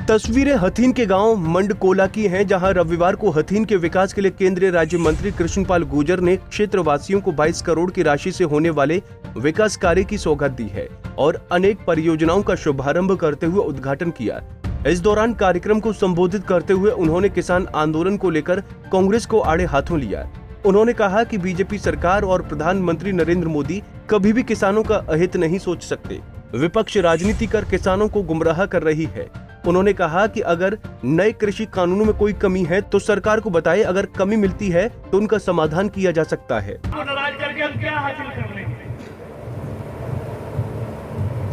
तस्वीरें हथीन के गांव मंडकोला की हैं, जहां रविवार को हथीन के विकास के लिए केंद्रीय राज्य मंत्री कृष्णपाल गुर्जर ने क्षेत्रवासियों को 22 करोड़ की राशि से होने वाले विकास कार्य की सौगात दी है और अनेक परियोजनाओं का शुभारंभ करते हुए उद्घाटन किया। इस दौरान कार्यक्रम को संबोधित करते हुए उन्होंने किसान आंदोलन को लेकर कांग्रेस को आड़े हाथों लिया। उन्होंने कहा कि बीजेपी सरकार और प्रधानमंत्री नरेंद्र मोदी कभी भी किसानों का अहित नहीं सोच सकते। विपक्ष राजनीति कर किसानों को गुमराह कर रही है। उन्होंने कहा कि अगर नए कृषि कानूनों में कोई कमी है तो सरकार को बताए, अगर कमी मिलती है तो उनका समाधान किया जा सकता है। नाराज करके हम क्या हासिल कर लेंगे?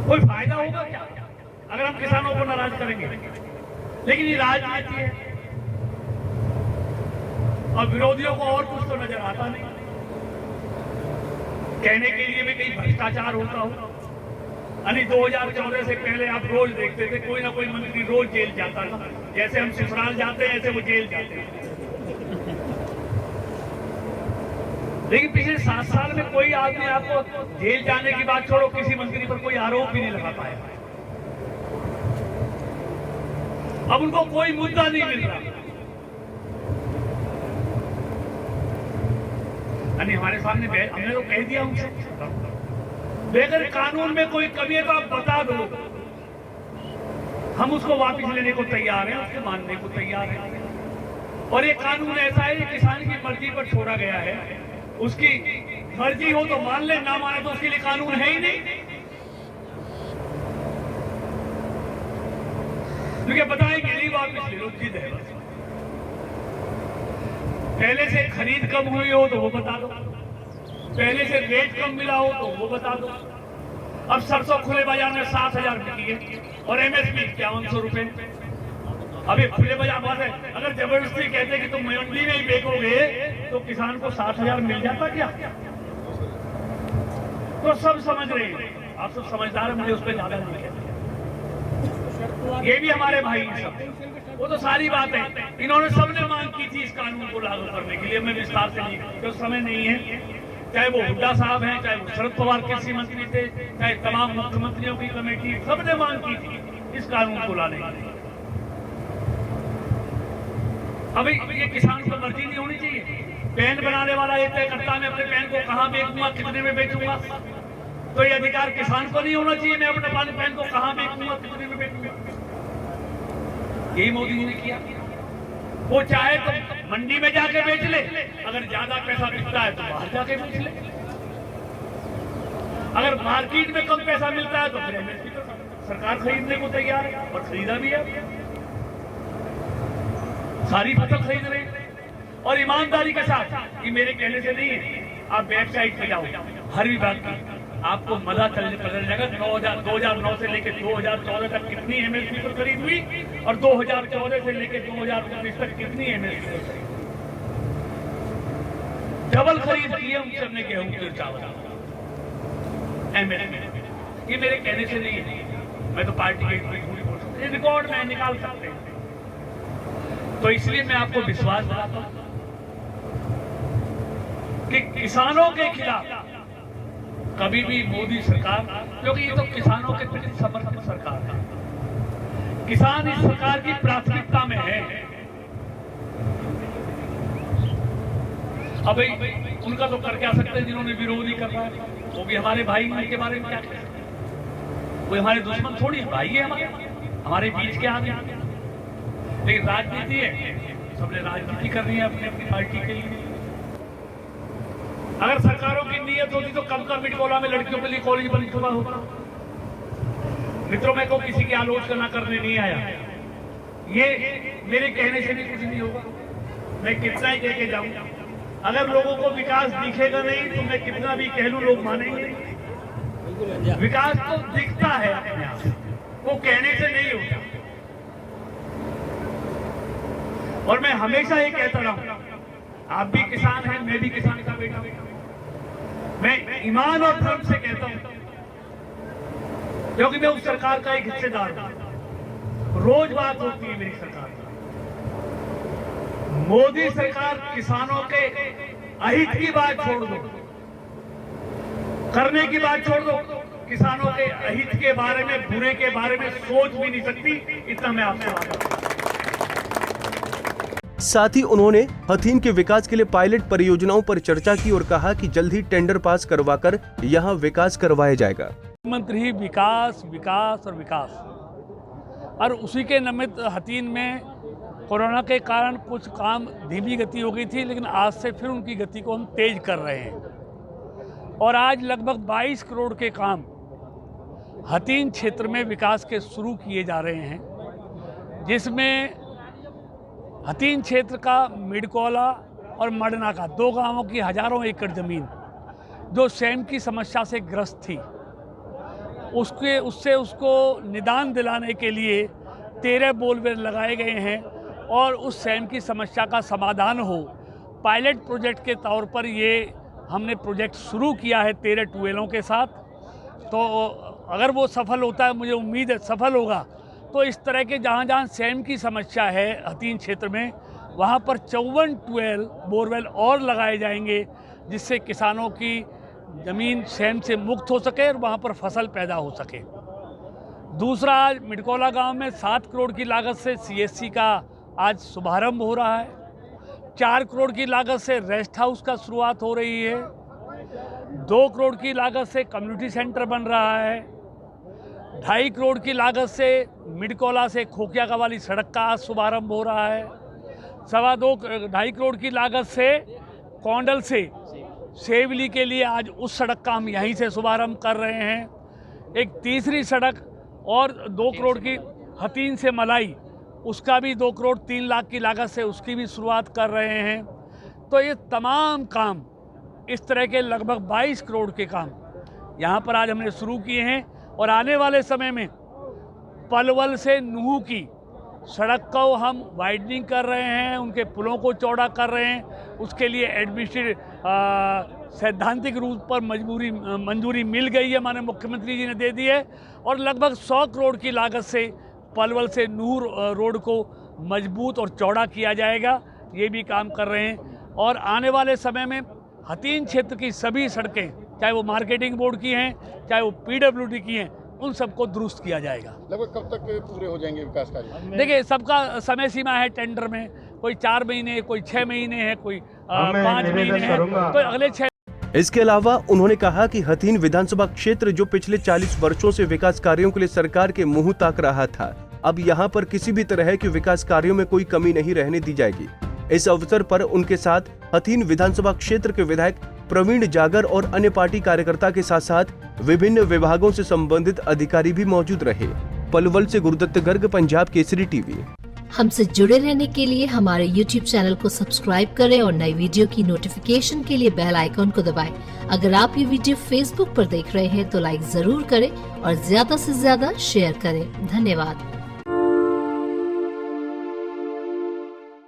कोई फायदा होगा क्या अगर हम किसानों को नाराज करेंगे? लेकिन ये राजनीति है और विरोधियों को और कुछ तो नजर आता नहीं। कहने के लिए भी कहीं भ्रष्टाचार होता हो। 2014 से पहले आप रोज देखते थे कोई ना कोई मंत्री रोज जेल जाता था। जैसे हम ससुराल जाते हैं ऐसे वो जेल जाते हैं। लेकिन पिछले 7 साल में कोई आदमी आपको जेल जाने की बात छोड़ो, किसी मंत्री पर कोई आरोप भी नहीं लगा पाया। अब उनको कोई मुद्दा नहीं मिल रहा। हमारे सामने हमने तो कह दिया उनसे, बेगर कानून में कोई कमी है तो आप बता दो, हम उसको वापस लेने को तैयार हैं, उसके मानने को तैयार हैं। और ये कानून ऐसा है, किसान की मर्जी पर छोड़ा गया है। उसकी मर्जी हो तो मान ले, ना माने तो उसके लिए कानून है ही नहीं। क्योंकि बताएंगे नहीं, वापस ले लो, जिद है। पहले से खरीद कम हुई हो तो वो बता दो, पहले से रेट कम मिला हो तो वो बता दो। अब सरसों खुले बाजार में 7,000 बिकी है और एमएसपी 5100 रुपए। अभी खुले बाजार है, अगर जबरदस्ती कहते कि तुम मंडी में ही बेचोगे तो किसान को 7,000 मिल जाता क्या? तो सब समझ रहे हैं, आप सब समझदार हैं, मुझे उस पर ज्यादा नहीं कहते। ये भी हमारे भाई सब, वो तो सारी बात है। इन्होंने सबने मांग की थी इस कानून को लागू करने के लिए। मैं विस्तार से नहीं, तो समय नहीं है। चाहे वो हुड्डा साहब हैं, चाहे वो शरद पवार कृषि मंत्री थे, चाहे तमाम मुख्यमंत्रियों की कमेटी, सबने मांग की थी इस कानून को लाने की। अभी ये किसान को मर्जी नहीं होनी चाहिए। पैन बनाने वाला ये तय करता मैं अपने पैन को कहां बेचूंगा, कितने में बेचूंगा। तो ये अधिकार किसान को नहीं होना चाहिए, मैं अपने पैन को कहां बेचूंगा, कितने में बेचूंगा। यही मोदी जी ने किया। वो चाहे तो मंडी में जाके बेच ले, अगर ज्यादा पैसा बिकता है तो बाहर जाके बेच ले। अगर मार्केट में कम पैसा मिलता है तो फिर एमएसपी पर सरकार खरीदने को तैयार है और खरीदा भी है। सारी फसल खरीद रहे हैं और ईमानदारी के साथ। ये मेरे कहने से नहीं है, आप वेबसाइट पे जाओ हर विभाग की, आपको मजा पता जाएगा 2009 से लेकर 2014 तक कितनी एमएसपी पर खरीद हुई और 2014 से लेकर 2019 तक कितनी एमएसपी पर खरीद। डबल खरीद की है उन सबने गेहूं के चावल एमएसपी। ये मेरे कहने से नहीं है, मैं तो पार्टी के रिकॉर्ड में निकाल सकते हैं। तो इसलिए मैं आपको विश्वास दिलाता हूं कि किसानों के खिलाफ कभी भी मोदी सरकार, क्योंकि ये तो किसानों के प्रति समर्पित सरकार है। किसान इस सरकार की प्राथमिकता में है। अब उनका तो कर क्या सकते हैं जिन्होंने विरोधी कर रहा है, वो भी हमारे भाई। उनके बारे में क्या कहते? वो हमारे दुश्मन थोड़ी है, भाई है हमारे बीच के आगे। लेकिन राजनीति है, सबने राजनीति करनी है अपनी अपनी पार्टी के लिए। अगर सरकारों की नीयत होती तो कब का मिटकोला में लड़कियों के लिए कॉलेज बन चुका होगा। मित्रों, मैं को किसी की आलोचना करने नहीं आया। ये मेरे कहने से भी कुछ नहीं होगा। मैं कितना ही कह के जाऊंगा, अगर लोगों को विकास दिखेगा नहीं तो मैं कितना भी कह लूं लोग मानेंगे नहीं। विकास तो दिखता है अपने आप, वो कहने से नहीं होता। और मैं हमेशा ये कहता रहा, आप भी किसान हैं, मैं भी किसान का बेटा। मैं ईमान और धर्म से कहता हूं, क्योंकि मैं उस सरकार का एक हिस्सेदार हूं। रोज बात होती है मेरी सरकार की। मोदी सरकार किसानों के अहित की बात छोड़ दो, करने की बात छोड़ दो। किसानों के हित के बारे में, बुरे के बारे में सोच भी नहीं सकती। इतना मैं आपसे वादा करता हूं। साथ ही उन्होंने हथीन के विकास के लिए पायलट परियोजनाओं पर चर्चा की और कहा कि जल्द ही टेंडर पास करवाकर यहां विकास करवाया जाएगा। मुख्यमंत्री विकास विकास और विकास, और उसी के निमित्त हथीन में कोरोना के कारण कुछ काम धीमी गति हो गई थी, लेकिन आज से फिर उनकी गति को हम तेज कर रहे हैं और आज लगभग 22 करोड़ के काम हथीन क्षेत्र में विकास के शुरू किए जा रहे हैं, जिसमें हथीन क्षेत्र का मिडकोला और मडना का 2 गांवों की हजारों एकड़ ज़मीन जो स्वयं की समस्या से ग्रस्त थी, उससे उसको निदान दिलाने के लिए 13 बोरवेल लगाए गए हैं और उस स्वयं की समस्या का समाधान हो, पायलट प्रोजेक्ट के तौर पर ये हमने प्रोजेक्ट शुरू किया है 13 ट्यूबवेलों के साथ। तो अगर वो सफल होता है, मुझे उम्मीद है सफल होगा, तो इस तरह के जहाँ जहाँ स्वयं की समस्या है हथीन क्षेत्र में, वहाँ पर 54 बोरवेल और लगाए जाएंगे, जिससे किसानों की ज़मीन स्वयं से मुक्त हो सके और वहाँ पर फसल पैदा हो सके। दूसरा, आज मिडकोला गांव में 7 करोड़ की लागत से CSC का आज शुभारंभ हो रहा है। 4 करोड़ की लागत से रेस्ट हाउस का शुरुआत हो रही है। 2 करोड़ की लागत से कम्युनिटी सेंटर बन रहा है। 2.5 करोड़ की लागत से मिडकोला से खोकिया का वाली सड़क का आज शुभारंभ हो रहा है। 2.5 करोड़ की लागत से कोंडल से सेवली के लिए आज उस सड़क का हम यहीं से शुभारंभ कर रहे हैं। एक तीसरी सड़क और 2 करोड़ की हथीन से मलाई, उसका भी 2 करोड़ 3 लाख की लागत से उसकी भी शुरुआत कर रहे हैं। तो ये तमाम काम, इस तरह के लगभग 22 करोड़ के काम यहाँ पर आज हमने शुरू किए हैं और आने वाले समय में पलवल से नूह की सड़क को हम वाइडनिंग कर रहे हैं, उनके पुलों को चौड़ा कर रहे हैं। उसके लिए सैद्धांतिक रूप पर मंजूरी मिल गई है, माननीय मुख्यमंत्री जी ने दे दी है और लगभग 100 करोड़ की लागत से पलवल से नूह रोड को मजबूत और चौड़ा किया जाएगा। ये भी काम कर रहे हैं और आने वाले समय में हथीन क्षेत्र की सभी सड़कें, चाहे वो मार्केटिंग बोर्ड की हैं, चाहे वो PWD की हैं, उन सबको दुरुस्त किया जाएगा। लगभग कब तक पूरे हो जाएंगे विकास कार्य? देखिए, सबका समय सीमा है टेंडर में, कोई 4 महीने, कोई 6 महीने है, कोई 5 महीने है, तो अगले 6। इसके अलावा उन्होंने कहा कि हथीन विधानसभा क्षेत्र जो पिछले 40 वर्षों से विकास कार्यों के लिए सरकार के मुंह ताक रहा था, अब यहाँ पर किसी भी तरह के विकास कार्यों में कोई कमी नहीं रहने दी जाएगी। इस अवसर पर उनके साथ हथीन विधानसभा क्षेत्र के विधायक प्रवीण जागर और अन्य पार्टी कार्यकर्ता के साथ साथ विभिन्न विभागों से संबंधित अधिकारी भी मौजूद रहे। पलवल से गुरुदत्त गर्ग, पंजाब केसरी टीवी। हमसे जुड़े रहने के लिए हमारे YouTube चैनल को सब्सक्राइब करें और नई वीडियो की नोटिफिकेशन के लिए बेल आइकॉन को दबाएं। अगर आप ये वीडियो Facebook पर देख रहे हैं तो लाइक जरूर करें और ज्यादा से ज्यादा शेयर करें। धन्यवाद।